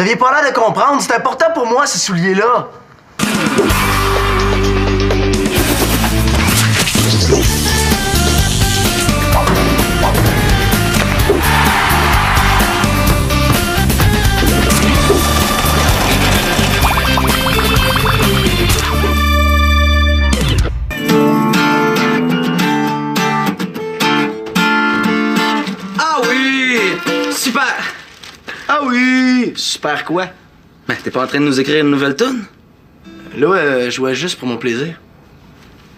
Vous aviez pas l'air de comprendre. C'est important pour moi, ces souliers-là. Super! Ah oui! Super quoi? Ben, t'es pas en train de nous écrire une nouvelle toune? Là, je jouais juste pour mon plaisir.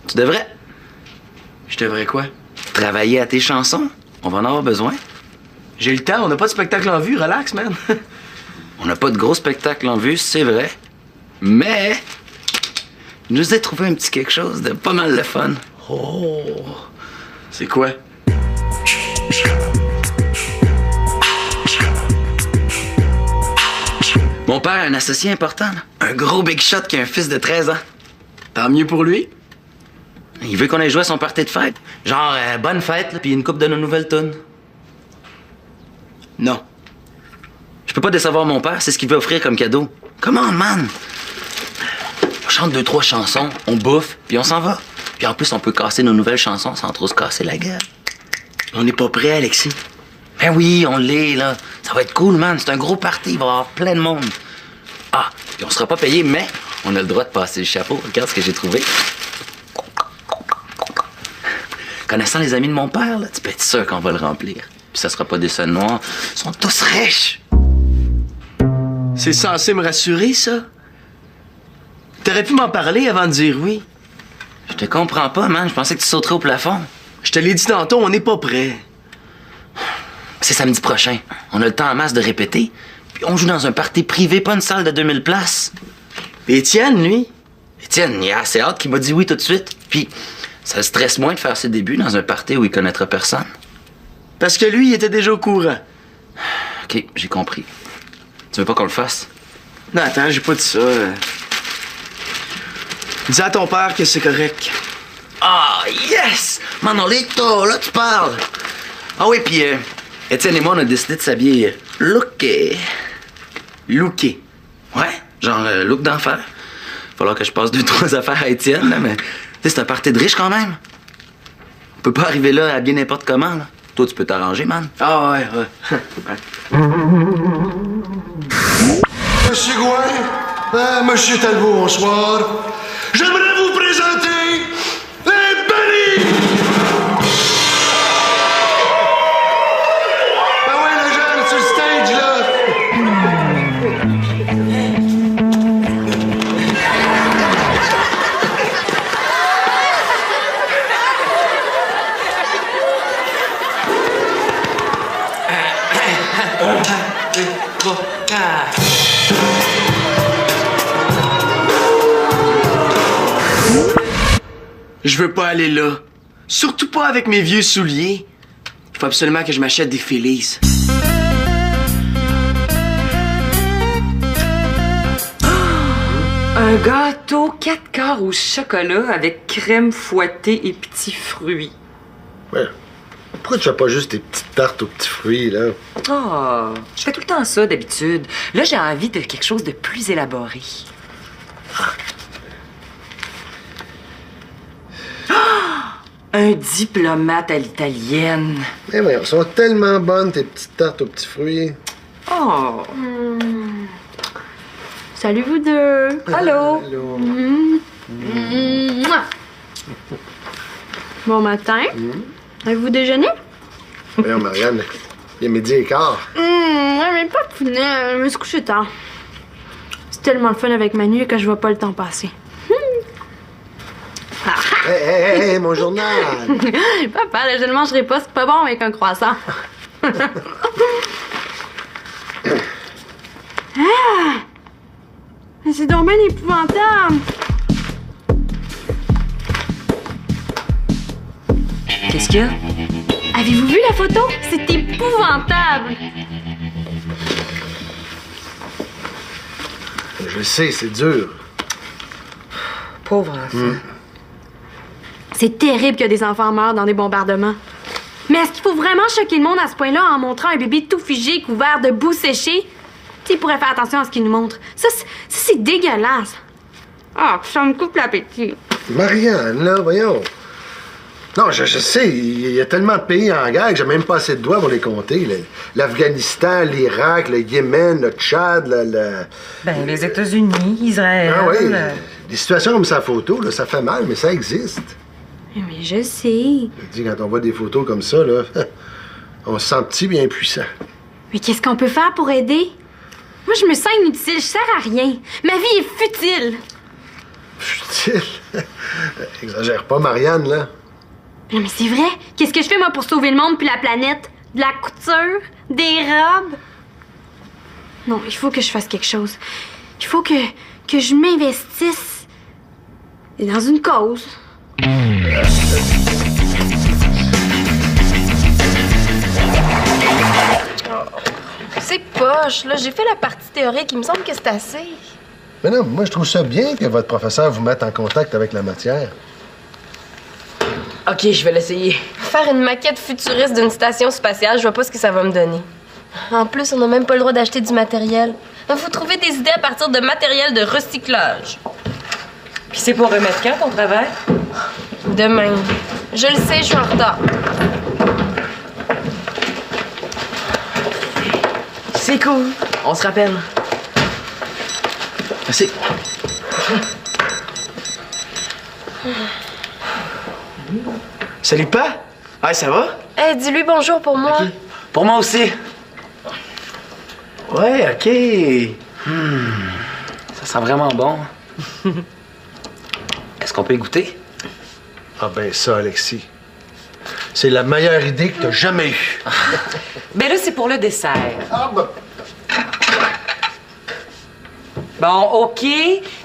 Tu devrais. Je devrais quoi? Travailler à tes chansons. On va en avoir besoin. J'ai le temps, on n'a pas de spectacle en vue, relax, man. On n'a pas de gros spectacle en vue, c'est vrai. Mais, je nous ai trouvé un petit quelque chose de pas mal de fun. Oh! C'est quoi? Mon père a un associé important, là. Un gros big shot qui a un fils de 13 ans. Tant mieux pour lui. Il veut qu'on aille jouer à son party de fête. Genre, bonne fête, là, puis une coupe de nos nouvelles tunes. Non. Je peux pas décevoir mon père, c'est ce qu'il veut offrir comme cadeau. Come on, man! On chante 2-3 chansons, on bouffe, puis on s'en va. Puis en plus, on peut casser nos nouvelles chansons sans trop se casser la gueule. On n'est pas prêt, Alexis. Ben oui, on l'est, là. Ça va être cool, man. C'est un gros party, il va y avoir plein de monde. Ah, puis on sera pas payé, mais on a le droit de passer le chapeau. Regarde ce que j'ai trouvé. Connaissant les amis de mon père, là, tu peux être sûr qu'on va le remplir. Puis ça sera pas des seuls noirs. Ils sont tous riches. C'est censé me rassurer, ça? T'aurais pu m'en parler avant de dire oui. Je te comprends pas, man. Je pensais que tu sauterais au plafond. Je te l'ai dit tantôt, on n'est pas prêt. C'est samedi prochain. On a le temps en masse de répéter. Puis on joue dans un party privé, pas une salle de 2000 places. Et Étienne, lui? Étienne, il a assez hâte qu'il m'a dit oui tout de suite. Puis ça le stresse moins de faire ses débuts dans un party où il connaîtra personne. Parce que lui, il était déjà au courant. OK, j'ai compris. Tu veux pas qu'on le fasse? Non, attends, j'ai pas dit ça. Dis à ton père que c'est correct. Ah, yes! Manolito, là, tu parles. Ah oui, puis Étienne et moi, on a décidé de s'habiller looké. Looké. Ouais, genre look d'enfer. Falloir que je passe 2-3 affaires à Étienne, là, mais tu sais, c'est un party de riche quand même. On peut pas arriver là à bien n'importe comment, là. Toi, tu peux t'arranger, man. Ah ouais. Monsieur Gouin, Monsieur Talbot, bonsoir. J'aimerais vous présenter les Benny! Ben ouais, les jeunes, sur le stage, là. Je veux pas aller là. Surtout pas avec mes vieux souliers. Il faut absolument que je m'achète des Phillies. Un gâteau 4 quarts au chocolat avec crème fouettée et petits fruits. Ouais. Pourquoi tu fais pas juste tes petites tartes aux petits fruits, là? Oh, je fais tout le temps ça d'habitude. Là, j'ai envie de quelque chose de plus élaboré. Un diplomate à l'italienne. Mais ouais, elles sont tellement bonnes, tes petites tartes aux petits fruits. Oh. Salut vous deux. Allô. Allô. Mouah. Bon matin. Avez-vous déjeuné? Voyons, Marianne, il est midi et quart. Mais pas de pounet, je me suis couchée tard. C'est tellement le fun avec Manu que je vois pas le temps passer. Hé, mon journal! Papa, là, je ne mangerai pas, c'est pas bon avec un croissant. Mais c'est donc bien épouvantable. Qu'est-ce qu'il y a? Avez-vous vu la photo? C'est épouvantable. Je sais, c'est dur. Pauvre enfant. C'est terrible que des enfants meurent dans des bombardements. Mais est-ce qu'il faut vraiment choquer le monde à ce point-là en montrant un bébé tout figé, couvert de boue séchée? Tu sais, il pourrait faire attention à ce qu'il nous montre. Ça, c'est dégueulasse. Ah, ça me coupe l'appétit. Marianne, là, voyons. Non, je sais, il y a tellement de pays en guerre que j'ai même pas assez de doigts pour les compter. L'Afghanistan, l'Irak, le Yémen, le Tchad, Ben, les États-Unis, Israël. Ah oui, des situations comme sa photo, là, ça fait mal, mais ça existe. Mais je sais. Je dis, quand on voit des photos comme ça, là, on se sent petit bien puissant. Mais qu'est-ce qu'on peut faire pour aider? Moi, je me sens inutile, je sers à rien. Ma vie est futile. Futile? Exagère pas, Marianne, là. Non, mais c'est vrai. Qu'est-ce que je fais, moi, pour sauver le monde puis la planète? De la couture? Des robes? Non, il faut que je fasse quelque chose. Il faut que je m'investisse dans une cause. C'est poche, là. J'ai fait la partie théorique. Il me semble que c'est assez. Mais non, moi, je trouve ça bien que votre professeur vous mette en contact avec la matière. OK, je vais l'essayer. Faire une maquette futuriste d'une station spatiale, je vois pas ce que ça va me donner. En plus, on n'a même pas le droit d'acheter du matériel. Il faut trouver des idées à partir de matériel de recyclage. Puis c'est pour remettre quand ton travail? Demain. Je le sais, je suis en retard. C'est cool. On se rappelle. Merci. Salut, pas? Ah, ça va? Hey, dis-lui bonjour pour moi. OK. Pour moi aussi. Ouais, OK. Ça sent vraiment bon. Est-ce qu'on peut y goûter? Ah ben ça, Alexis. C'est la meilleure idée que t'as jamais eue. Ben là, c'est pour le dessert. Ah ben... Bon, OK,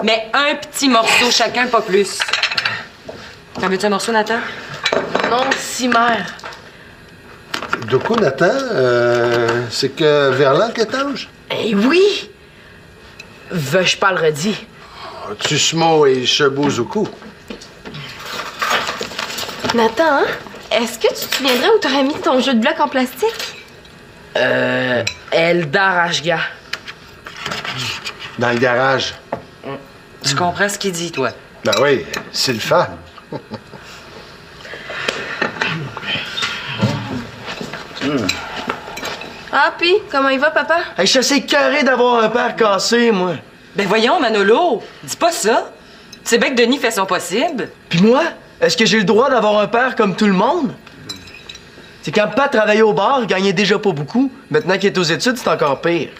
mais un petit morceau chacun, pas plus. T'en veux-tu un morceau, Nathan? Non, si, mère. De quoi, Nathan? C'est que Verlan que t'anges? Eh oui! Veux-je pas le redis? Tusmo et Chebouzoukou. Nathan, hein? Est-ce que tu te souviendrais où t'aurais mis ton jeu de blocs en plastique? Eldar Ashga. Dans le garage. Tu comprends ce qu'il dit, toi? Ben oui, c'est le fan. Ah, puis, comment il va, papa? Hey, je suis assez carré d'avoir un père cassé, moi. Ben voyons, Manolo, dis pas ça. Tu sais bien que Denis fait son possible. Puis moi, est-ce que j'ai le droit d'avoir un père comme tout le monde? C'est quand Pat travaillait au bar, il gagnait déjà pas beaucoup. Maintenant qu'il est aux études, c'est encore pire.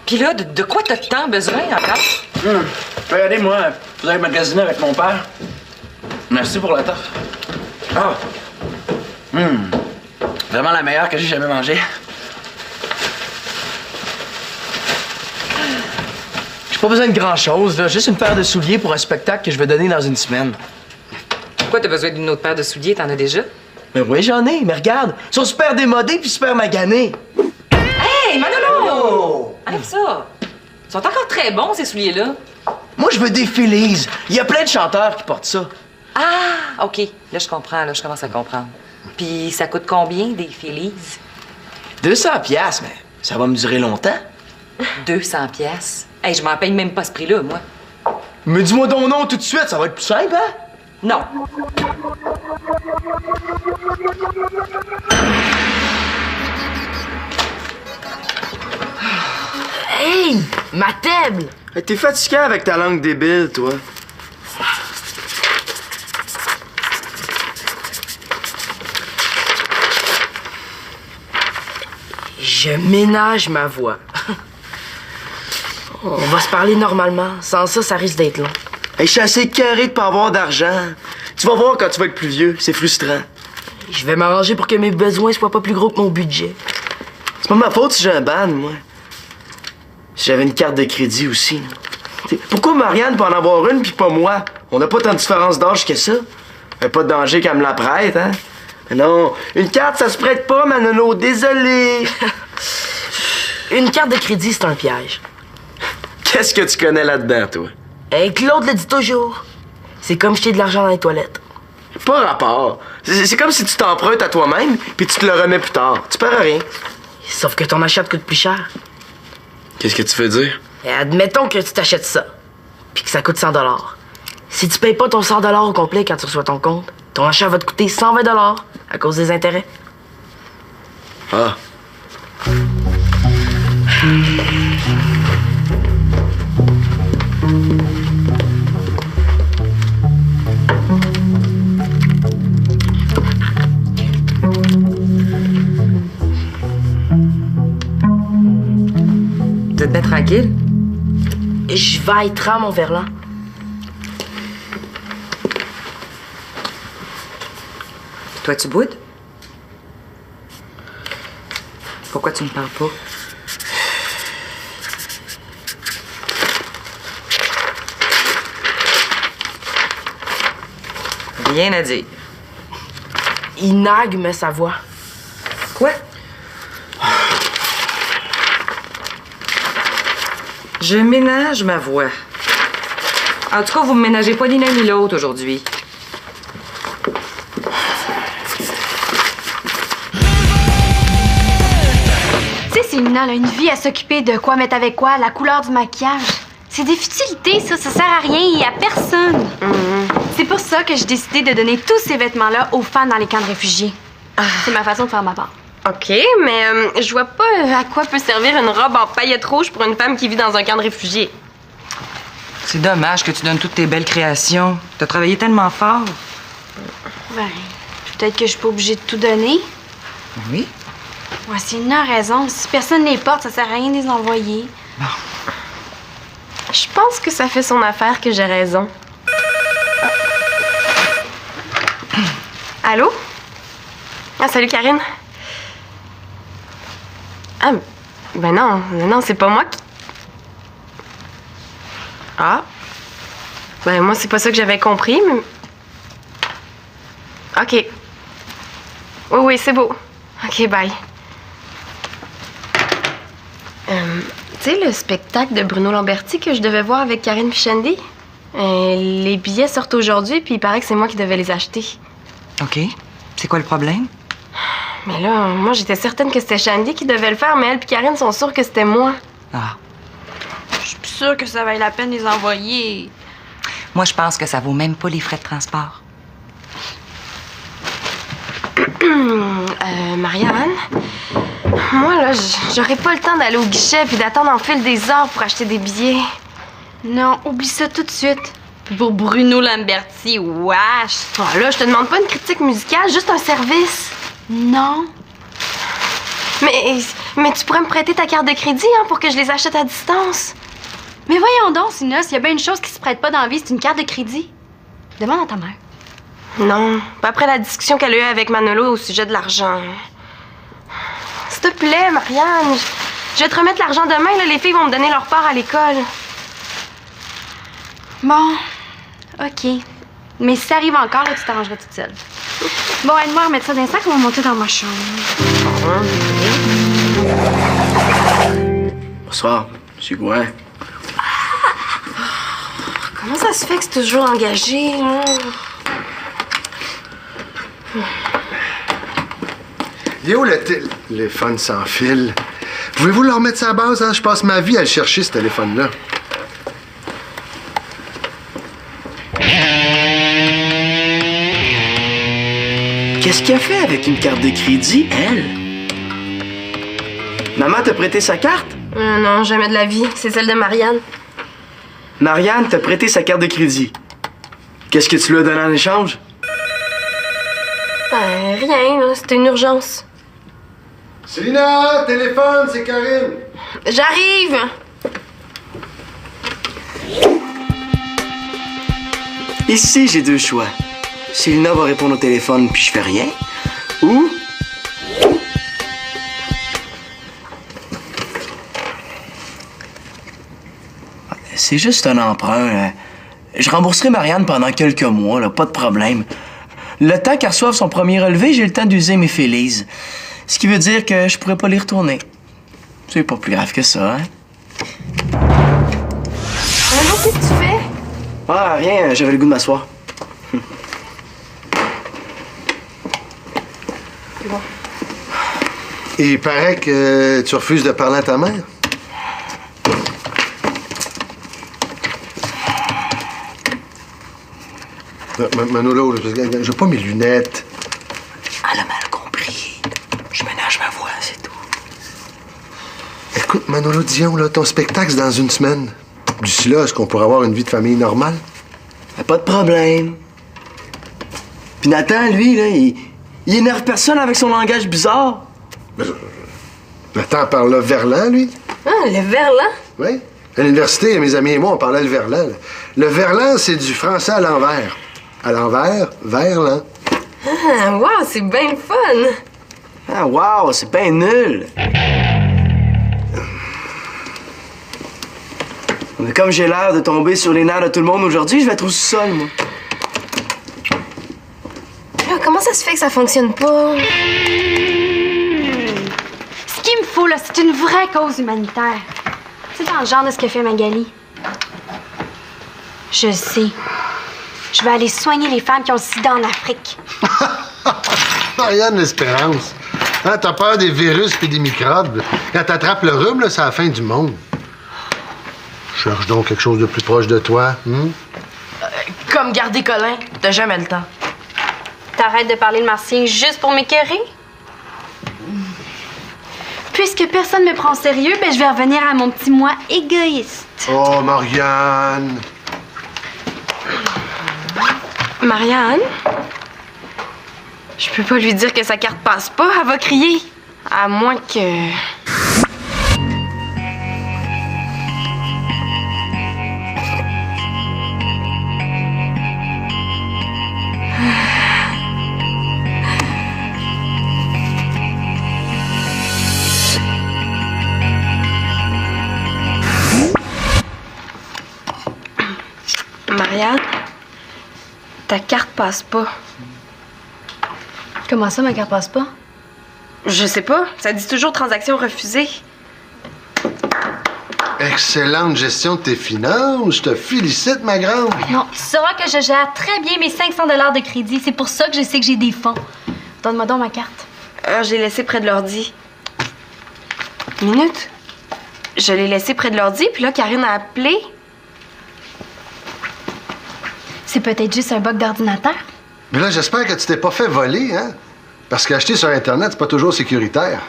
Puis là, de quoi t'as tant besoin encore? Je peux y aller, moi. Vous allez magasiner avec mon père. Merci pour la tarte. Ah! Vraiment la meilleure que j'ai jamais mangée. J'ai pas besoin de grand-chose, là. Juste une paire de souliers pour un spectacle que je vais donner dans une semaine. Pourquoi t'as besoin d'une autre paire de souliers? T'en as déjà? Mais oui, j'en ai, mais regarde. Ils sont super démodés puis super maganés. Hey, Manolo! Enlève ça! Ils sont encore très bons, ces souliers-là. Moi, je veux des Phillies. Il y a plein de chanteurs qui portent ça. Ah, OK. Là, je comprends. Là, je commence à comprendre. Puis, ça coûte combien, des Phillies? 200 piastres, mais ça va me durer longtemps. 200 piastres. Hey, je m'en paye même pas ce prix-là, moi. Mais dis-moi donc non tout de suite, ça va être plus simple, hein? Non. Hey! Ma table! Hey, t'es fatigué avec ta langue débile, toi. Je ménage ma voix. On va se parler normalement. Sans ça, ça risque d'être long. Hey, je suis assez carré de pas avoir d'argent. Tu vas voir quand tu vas être plus vieux, c'est frustrant. Je vais m'arranger pour que mes besoins soient pas plus gros que mon budget. C'est pas ma faute si j'ai un ban, moi. Si j'avais une carte de crédit aussi. Là. T'sais, pourquoi Marianne peut en avoir une puis pas moi? On n'a pas tant de différence d'âge que ça. Pas de danger qu'elle me la prête, hein? Mais non, une carte, ça se prête pas, Manolo. Désolé. Une carte de crédit, c'est un piège. Qu'est-ce que tu connais là-dedans, toi? Hey, Claude le dit toujours. C'est comme jeter de l'argent dans les toilettes. Pas rapport. C'est comme si tu t'empruntes à toi-même puis tu te le remets plus tard. Tu perds rien. Sauf que ton achat te coûte plus cher. Qu'est-ce que tu veux dire? Et admettons que tu t'achètes ça, puis que ça coûte 100 $. Si tu payes pas ton 100 $ au complet quand tu reçois ton compte, ton achat va te coûter 120 $ à cause des intérêts. Ah. Vous êtes bien tranquille? Je vais être à mon verlan. Toi, tu boudes? Pourquoi tu me parles pas? Rien à dire. Il nague, mais sa voix. Quoi? Je ménage ma voix. En tout cas, vous me ménagez pas ni l'un ni l'autre aujourd'hui. Tu sais, Célina, elle a une vie à s'occuper de quoi mettre avec quoi, la couleur du maquillage. C'est des futilités, ça sert à rien et à personne. C'est pour ça que j'ai décidé de donner tous ces vêtements-là aux femmes dans les camps de réfugiés. C'est ma façon de faire ma part. OK, mais je vois pas à quoi peut servir une robe en paillettes rouges pour une femme qui vit dans un camp de réfugiés. C'est dommage que tu donnes toutes tes belles créations. T'as travaillé tellement fort. Ben, peut-être que je suis pas obligée de tout donner. Oui. Ouais, Célina a raison. Si personne les porte, ça sert à rien de les envoyer. Je pense que ça fait son affaire que j'ai raison. Allô? Ah, salut Karine. Ah, ben non, c'est pas moi qui... Ah. Ben moi, c'est pas ça que j'avais compris, mais... OK. Oui, c'est beau. OK, bye. Tu sais, le spectacle de Bruno Lamberti que je devais voir avec Karine Shandy? Les billets sortent aujourd'hui, puis il paraît que c'est moi qui devais les acheter. OK. C'est quoi le problème? Mais là, moi, j'étais certaine que c'était Shandy qui devait le faire, mais elle et Karine sont sûres que c'était moi. Ah. Je suis plus sûre que ça vaille la peine de les envoyer. Moi, je pense que ça vaut même pas les frais de transport. Marianne, moi, là, j'aurais pas le temps d'aller au guichet puis d'attendre en file des heures pour acheter des billets. Non, oublie ça tout de suite. Puis pour Bruno Lamberti, wesh. Ah, là, je te demande pas une critique musicale, juste un service. Non. Mais tu pourrais me prêter ta carte de crédit, hein, pour que je les achète à distance. Mais voyons donc, Célina, s'il y a bien une chose qui se prête pas dans la vie, c'est une carte de crédit. Demande à ta mère. Non, pas après la discussion qu'elle a eue avec Manolo au sujet de l'argent. S'il te plaît, Marianne, je vais te remettre l'argent demain, là, les filles vont me donner leur part à l'école. Bon, OK. Mais si ça arrive encore, là, tu t'arrangeras toute seule. Bon, aide-moi à remettre ça dans un sac, on va monter dans ma chambre. Bonsoir, M. Gouin. Comment ça se fait que c'est toujours engagé, là? Il est où le téléphone sans fil? Pouvez-vous le remettre à la base, hein? Je passe ma vie à le chercher, ce téléphone-là. Qu'est-ce qu'elle fait avec une carte de crédit, elle? Maman t'a prêté sa carte? Non, jamais de la vie. C'est celle de Marianne. Marianne t'a prêté sa carte de crédit. Qu'est-ce que tu lui as donné en échange? Ben, rien, là. C'était une urgence. Célina, téléphone, c'est Karine. J'arrive! Ici, j'ai deux choix. Célina va répondre au téléphone puis je fais rien. Ou... C'est juste un emprunt. Je rembourserai Marianne pendant quelques mois, là, pas de problème. Le temps qu'elle reçoive son premier relevé, j'ai le temps d'user mes Félix. Ce qui veut dire que je pourrais pas les retourner. C'est pas plus grave que ça, hein? Allô, qu'est-ce que tu fais? Ah, rien, j'avais le goût de m'asseoir. Et il paraît que tu refuses de parler à ta mère. Manolo, j'ai pas mes lunettes. Elle a mal compris. Je ménage ma voix, c'est tout. Écoute, Manolo Dion, là, ton spectacle, c'est dans une semaine. D'ici là, est-ce qu'on pourra avoir une vie de famille normale? Pas de problème. Puis Nathan, lui, là, il énerve personne avec son langage bizarre. Nathan parle le verlan, lui. Ah, le verlan? Oui. À l'université, mes amis et moi, on parlait le verlan. Le verlan, c'est du français à l'envers. À l'envers, verlan. Ah, wow, c'est bien le fun! Ah, wow, c'est bien nul. Mais comme j'ai l'air de tomber sur les nerfs de tout le monde aujourd'hui, je vais être aussi seul, moi. Là, comment ça se fait que ça fonctionne pas? Ce qu'il me faut, là, c'est une vraie cause humanitaire. C'est dans le genre de ce que fait Magali. Je sais. Je vais aller soigner les femmes qui ont le sida en Afrique. Marianne L'Espérance. Hein, t'as peur des virus et des microbes. Quand t'attrapes le rhume, là, c'est la fin du monde. Cherche donc quelque chose de plus proche de toi. Comme garder Colin, t'as jamais le temps. T'arrêtes de parler le martien juste pour m'écœurer? Puisque personne me prend au sérieux, ben je vais revenir à mon petit moi égoïste. Oh, Marianne. Marianne? Je peux pas lui dire que sa carte passe pas, elle va crier. À moins que... Marianne, ta carte passe pas. Comment ça, ma carte passe pas? Je sais pas, ça dit toujours transaction refusée. Excellente gestion de tes finances. Je te félicite, ma grande. Non, tu sauras que je gère très bien mes 500 $ de crédit. C'est pour ça que je sais que j'ai des fonds. Donne-moi donc ma carte. Je l'ai laissée près de l'ordi. Minute. Je l'ai laissée près de l'ordi, puis là, Karine a appelé. C'est peut-être juste un bug d'ordinateur. Mais là, j'espère que tu t'es pas fait voler, hein? Parce qu'acheter sur Internet, c'est pas toujours sécuritaire.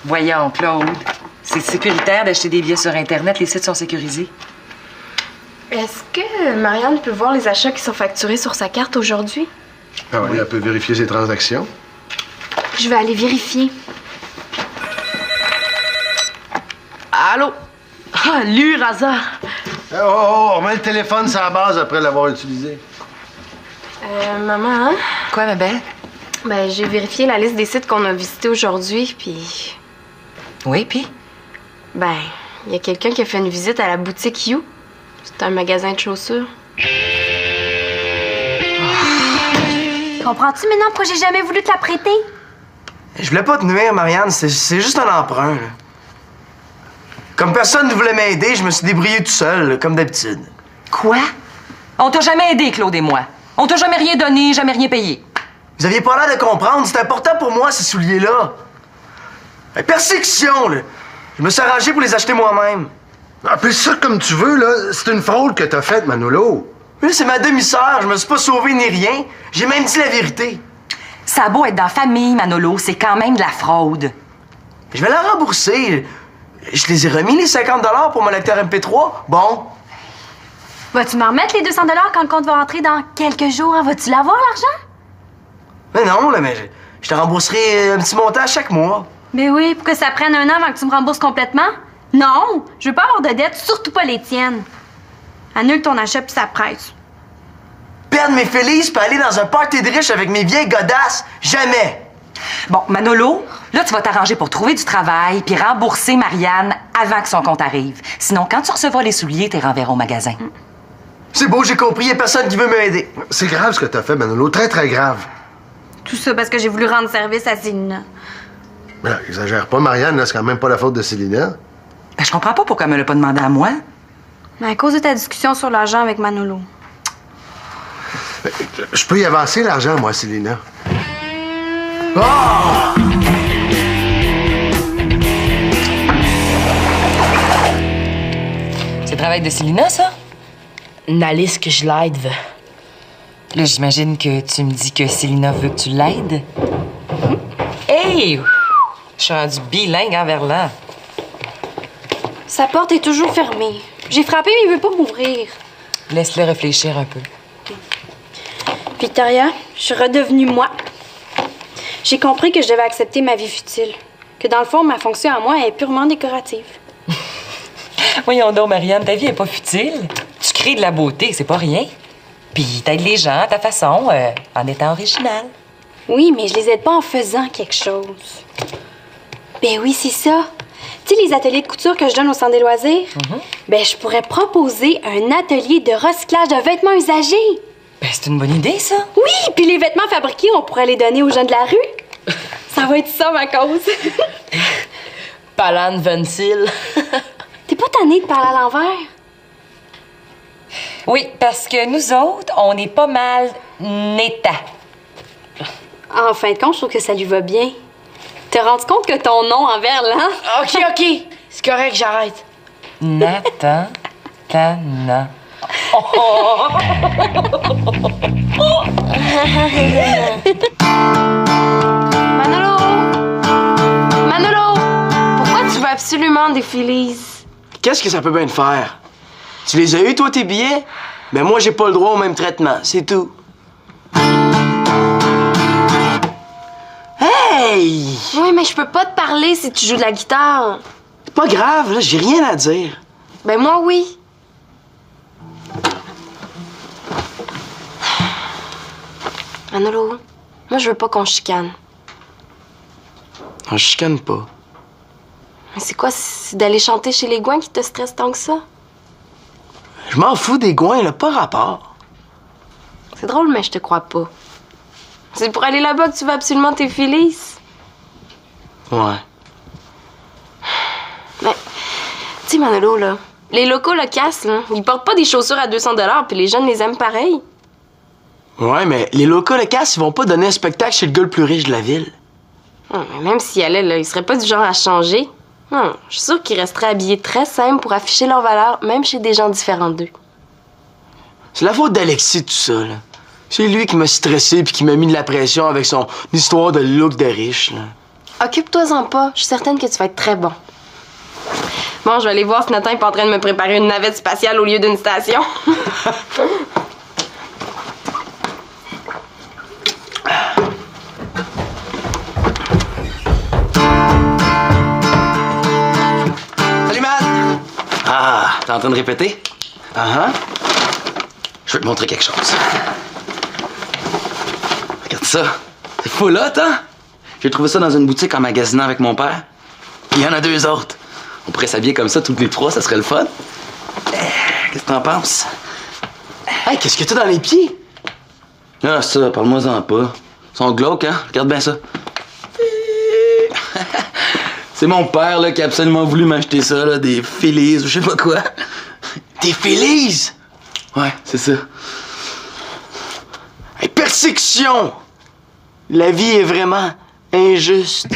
Voyons, Claude. C'est sécuritaire d'acheter des billets sur Internet. Les sites sont sécurisés. Est-ce que Marianne peut voir les achats qui sont facturés sur sa carte aujourd'hui? Ah oui, elle peut vérifier ses transactions. Je vais aller vérifier. Allô? Ah, lui, Raza! On remet le téléphone sur la base après l'avoir utilisé. Maman, Quoi, ma belle? ben j'ai vérifié la liste des sites qu'on a visités aujourd'hui, puis... Oui, puis? Ben, il y a quelqu'un qui a fait une visite à la boutique You. C'est un magasin de chaussures. Comprends-tu maintenant pourquoi j'ai jamais voulu te la prêter? Je voulais pas te nuire, Marianne, c'est juste un emprunt, là. Comme personne ne voulait m'aider, je me suis débrouillé tout seul, là, comme d'habitude. Quoi? On t'a jamais aidé, Claude et moi. On t'a jamais rien donné, jamais rien payé. Vous aviez pas l'air de comprendre, c'est important pour moi, ces souliers-là. Persécution, là. Je me suis arrangé pour les acheter moi-même. Appelle ça comme tu veux, là. C'est une fraude que t'as faite, Manolo. Mais là, c'est ma demi-sœur, je me suis pas sauvé ni rien. J'ai même dit la vérité. Ça a beau être dans la famille, Manolo, c'est quand même de la fraude. Je vais la rembourser. Je les ai remis, les 50 $ pour mon lecteur MP3. Bon. Vas-tu m'en remettre les 200 $ quand le compte va rentrer dans quelques jours? Vas-tu l'avoir, l'argent? Mais non, là, mais je te rembourserai un petit montant à chaque mois. Mais oui, pour que ça prenne un an avant que tu me rembourses complètement? Non, je veux pas avoir de dettes, surtout pas les tiennes. Annule ton achat puis ça presse. Perdre mes Félix puis aller dans un party de riches avec mes vieilles godasses? Jamais! Bon, Manolo, là, tu vas t'arranger pour trouver du travail puis rembourser Marianne avant que son compte arrive. Sinon, quand tu recevras les souliers, t'es renverras au magasin. C'est beau, j'ai compris, y a personne qui veut m'aider. C'est grave ce que t'as fait, Manolo. Très, très grave. Tout ça parce que j'ai voulu rendre service à Célina. Mais là, exagère pas, Marianne, là, c'est quand même pas la faute de Célina. Ben, je comprends pas pourquoi elle me l'a pas demandé à moi. Mais à cause de ta discussion sur l'argent avec Manolo. Je peux y avancer l'argent, moi, Célina. C'est le travail de Célina, ça? N'allez que je l'aide. Là, j'imagine que tu me dis que Célina veut que tu l'aides. Hey! Je suis rendue bilingue en verlan. Sa porte est toujours fermée. J'ai frappé, mais il veut pas m'ouvrir. Laisse-le réfléchir un peu. Victoria, je suis redevenue moi. J'ai compris que je devais accepter ma vie futile. Que dans le fond, ma fonction à moi est purement décorative. Voyons donc, Marianne, ta vie est pas futile. Tu crées de la beauté, c'est pas rien. Puis t'aides les gens à ta façon, en étant original. Oui, mais je les aide pas en faisant quelque chose. Ben oui, c'est ça. Tu sais, les ateliers de couture que je donne au centre des loisirs? Ben, je pourrais proposer un atelier de recyclage de vêtements usagés. Ben, c'est une bonne idée, ça. Oui, puis les vêtements fabriqués, on pourrait les donner aux gens de la rue. Ça va être ça, ma cause. Palane Ventil. T'es pas tannée de parler à l'envers? Oui, parce que nous autres, on est pas mal neta. En fin de compte, je trouve que ça lui va bien. T'es rendu compte que ton nom en verlan? OK. C'est correct, j'arrête. Nathan, Tana. Manolo! Manolo! Pourquoi tu veux absolument des Phillies? Qu'est-ce que ça peut bien te faire? Tu les as eu, toi, tes billets? Ben moi, j'ai pas le droit au même traitement, c'est tout. Hey! Oui, mais je peux pas te parler si tu joues de la guitare. C'est pas grave, là, j'ai rien à dire. Ben moi, oui. Manolo, moi, je veux pas qu'on chicane. On chicane pas. Mais c'est quoi, c'est d'aller chanter chez les Gouins qui te stresse tant que ça? Je m'en fous des Gouins, là, pas rapport. C'est drôle, mais je te crois pas. C'est pour aller là-bas que tu veux absolument tes Phillies? Ouais. Mais, tu sais, Manolo, là, les locaux le cassent, là. Ils portent pas des chaussures à 200 $, puis les jeunes les aiment pareil. Ouais, mais les locaux le casse, ils vont pas donner un spectacle chez le gars le plus riche de la ville. Mais même s'ils allaient, là, ils seraient pas du genre à changer. Je suis sûre qu'ils resteraient habillés très simples pour afficher leur valeur, même chez des gens différents d'eux. C'est la faute d'Alexis, tout ça, là. C'est lui qui m'a stressé puis qui m'a mis de la pression avec son histoire de look de riche, là. Occupe-toi-en pas. Je suis certaine que tu vas être très bon. Bon, je vais aller voir si Nathan est pas en train de me préparer une navette spatiale au lieu d'une station. Salut, Matt! Ah, t'es en train de répéter? Ah, Je vais te montrer quelque chose. Regarde ça. C'est full hot, hein? J'ai trouvé ça dans une boutique en magasinant avec mon père. Il y en a 2 autres. On pourrait s'habiller comme ça toutes les 3, ça serait le fun. Qu'est-ce que t'en penses? Hey, qu'est-ce que t'as dans les pieds? Ah, ça, parle-moi-en pas. Ils sont glauques, hein? Regarde bien ça. C'est mon père, là, qui a absolument voulu m'acheter ça, là, des Phillies ou je sais pas quoi. Des Phillies? Ouais, c'est ça. Hey, persécution! La vie est vraiment injuste.